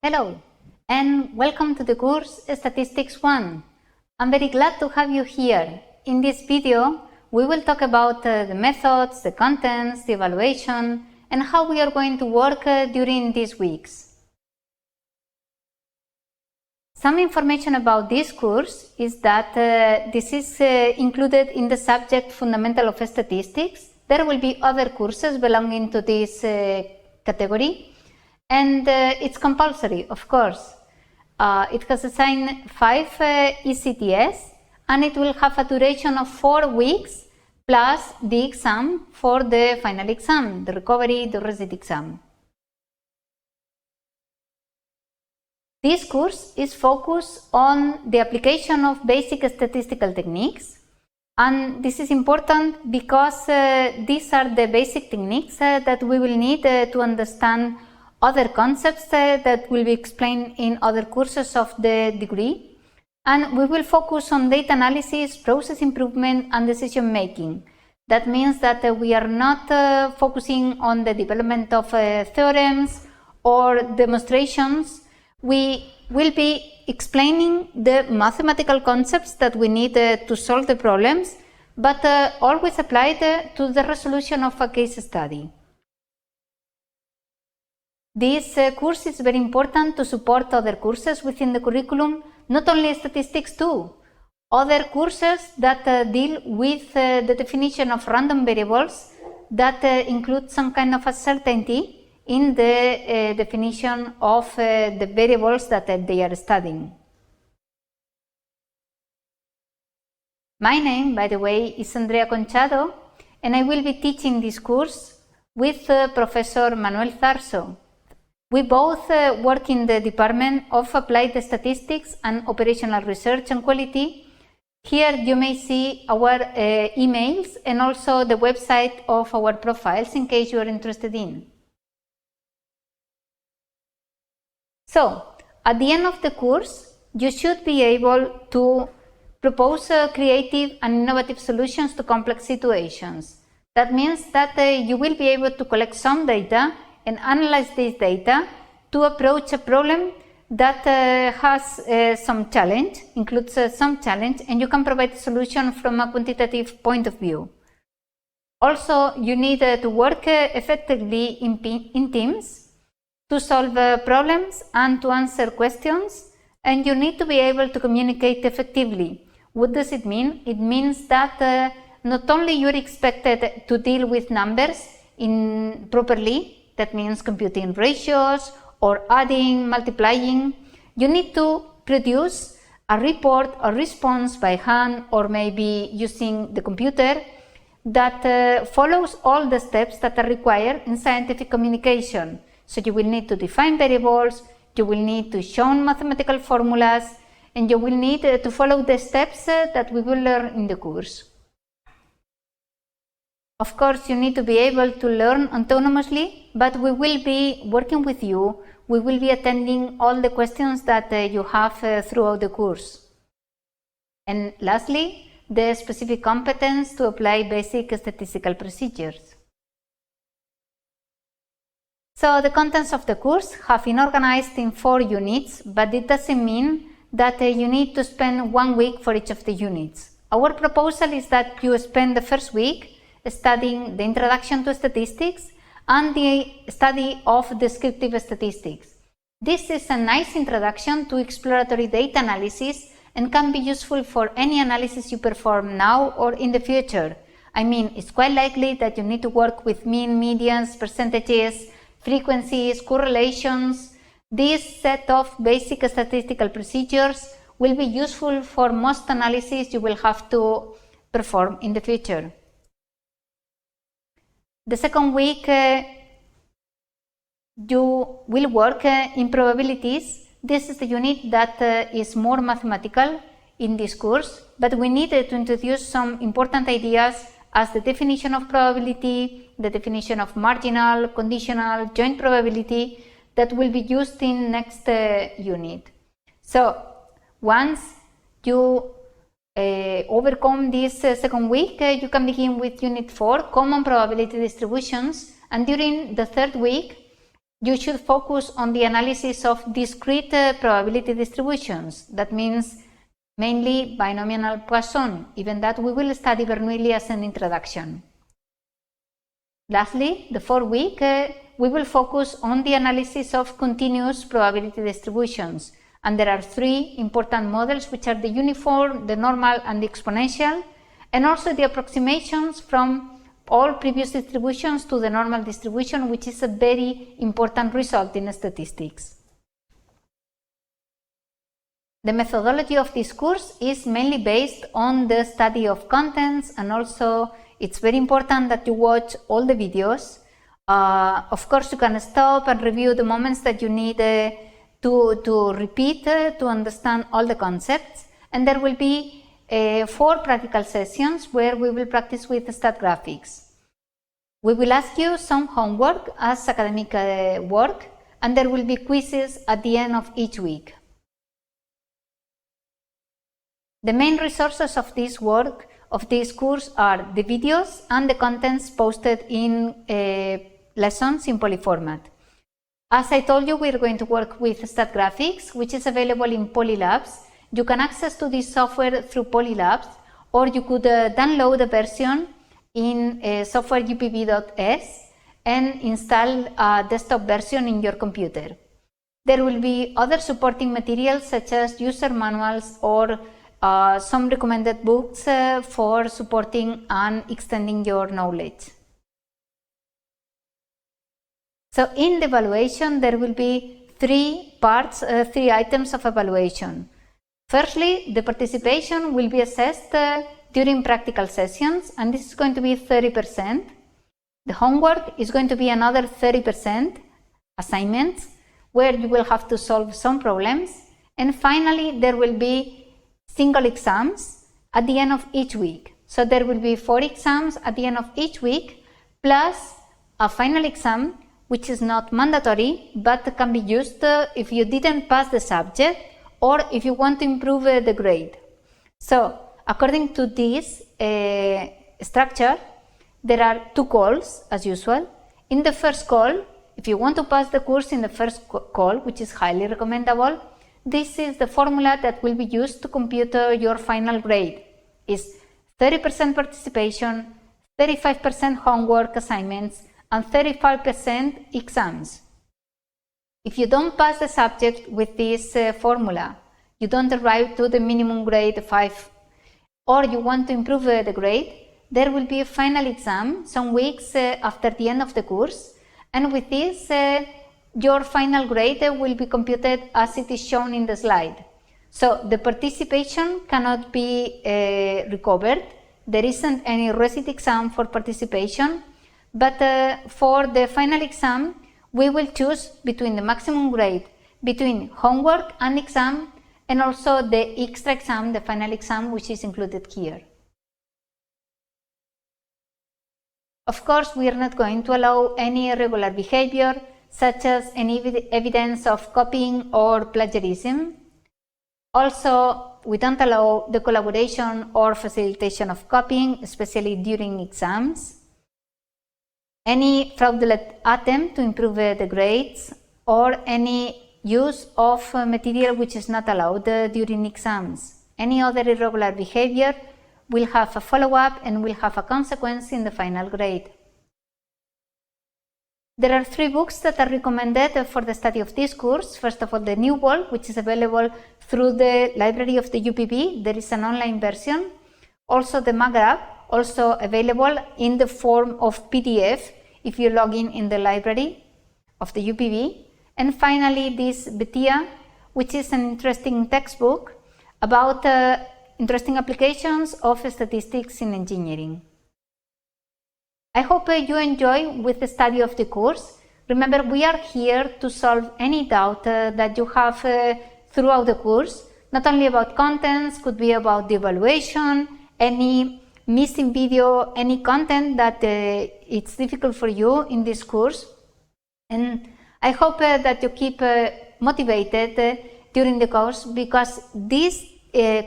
Hello, and welcome to the course Statistics 1. I'm very glad to have you here. In this video, we will talk about the methods, the contents, the evaluation, and how we are going to work during these weeks. Some information about this course is that this is included in the subject Fundamental of Statistics. There will be other courses belonging to this category, and it's compulsory, of course. It has assigned 5 ECTS, and it will have a duration of 4 weeks plus the exam for the final exam, the recovery, the resit exam. This course is focused on the application of basic statistical techniques, and this is important because these are the basic techniques that we will need to understand other concepts that will be explained in other courses of the degree, and we will focus on data analysis, process improvement, and decision making. That means that we are not focusing on the development of theorems or demonstrations. We will be explaining the mathematical concepts that we need to solve the problems, but always applied to the resolution of a case study. This course is very important to support other courses within the curriculum, not only statistics too. Other courses that deal with the definition of random variables that include some kind of uncertainty in the definition of the variables that they are studying. My name, by the way, is Andrea Conchado, and I will be teaching this course with Professor Manuel Zarzo. We both work in the Department of Applied Statistics and Operational Research and Quality. Here you may see our emails and also the website of our profiles in case you are interested in. So, at the end of the course, you should be able to propose creative and innovative solutions to complex situations. That means that you will be able to collect some data and analyze this data to approach a problem that has some challenge, includes some challenge, and you can provide a solution from a quantitative point of view. Also, you need to work effectively in teams to solve problems and to answer questions, and you need to be able to communicate effectively. What does it mean? It means that not only you are expected to deal with numbers properly, that means computing ratios or adding, multiplying. You need to produce a report or response by hand or maybe using the computer that follows all the steps that are required in scientific communication. So you will need to define variables, you will need to show mathematical formulas, and you will need to follow the steps that we will learn in the course. Of course, you need to be able to learn autonomously, but we will be working with you. We will be attending all the questions that you have throughout the course. And lastly, the specific competence to apply basic statistical procedures. So the contents of the course have been organized in 4 units, but it doesn't mean that you need to spend 1 week for each of the units. Our proposal is that you spend the first week studying the introduction to statistics and the study of descriptive statistics. This is a nice introduction to exploratory data analysis and can be useful for any analysis you perform now or in the future. I mean, it's quite likely that you need to work with mean, medians, percentages, frequencies, correlations. This set of basic statistical procedures will be useful for most analysis you will have to perform in the future. The second week, you will work in probabilities. This is the unit that is more mathematical in this course, but we needed to introduce some important ideas as the definition of probability, the definition of marginal, conditional, joint probability that will be used in next unit. So once you overcome this second week, you can begin with Unit 4, Common Probability Distributions, and during the third week you should focus on the analysis of discrete probability distributions. That means mainly binomial Poisson, even that we will study Bernoulli as an introduction. Lastly, the fourth week, we will focus on the analysis of continuous probability distributions. And there are three important models, which are the uniform, the normal, and the exponential, and also the approximations from all previous distributions to the normal distribution, which is a very important result in statistics. The methodology of this course is mainly based on the study of contents, and also it's very important that you watch all the videos. Of course, you can stop and review the moments that you need to repeat to understand all the concepts, and there will be 4 practical sessions where we will practice with stat graphics. We will ask you some homework as academic work, and there will be quizzes at the end of each week. The main resources of this work, of this course, are the videos and the contents posted in lessons in poly format. As I told you, we're going to work with stat graphics, which is available in Polylabs. You can access to this software through Polylabs, or you could download a version in software UPV.s and install a desktop version in your computer. There will be other supporting materials such as user manuals or some recommended books for supporting and extending your knowledge. So in the evaluation, there will be 3 parts, 3 items of evaluation. Firstly, the participation will be assessed during practical sessions, and this is going to be 30%. The homework is going to be another 30% assignments, where you will have to solve some problems. And finally, there will be single exams at the end of each week. So there will be 4 exams at the end of each week, plus a final exam, which is not mandatory, but can be used if you didn't pass the subject or if you want to improve the grade. So according to this structure, there are 2 calls as usual. In the first call, if you want to pass the course in the first call, which is highly recommendable, this is the formula that will be used to compute your final grade. It's 30% participation, 35% homework assignments, and 35% exams. If you don't pass the subject with this formula, you don't arrive to the minimum grade 5, or you want to improve the grade, there will be a final exam some weeks after the end of the course, and with this your final grade will be computed as it is shown in the slide. So the participation cannot be recovered. There isn't any recit exam for participation, but for the final exam, we will choose between the maximum grade, between homework and exam, and also the extra exam, the final exam, which is included here. Of course, we are not going to allow any irregular behavior, such as any evidence of copying or plagiarism. Also, we don't allow the collaboration or facilitation of copying, especially during exams. Any fraudulent attempt to improve the grades, or any use of material which is not allowed during exams. Any other irregular behavior will have a follow-up and will have a consequence in the final grade. There are 3 books that are recommended for the study of this course. First of all, the New World, which is available through the library of the UPV. There is an online version. Also the Maghreb, also available in the form of PDF if you log in the library of the UPV. And finally, this Betia, which is an interesting textbook about interesting applications of statistics in engineering. I hope you enjoy with the study of the course. Remember, we are here to solve any doubt that you have throughout the course, not only about contents, could be about the evaluation, any missing video, any content that it's difficult for you in this course. And I hope that you keep motivated during the course, because this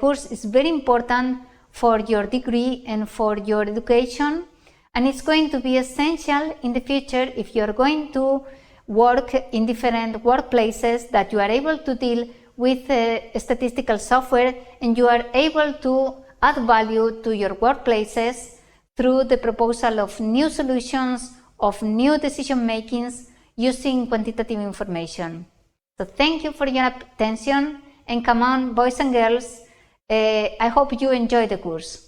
course is very important for your degree and for your education. And it's going to be essential in the future if you're going to work in different workplaces, that you are able to deal with statistical software, and you are able to add value to your workplaces through the proposal of new solutions, of new decision makings using quantitative information. So thank you for your attention, and come on, boys and girls, I hope you enjoy the course.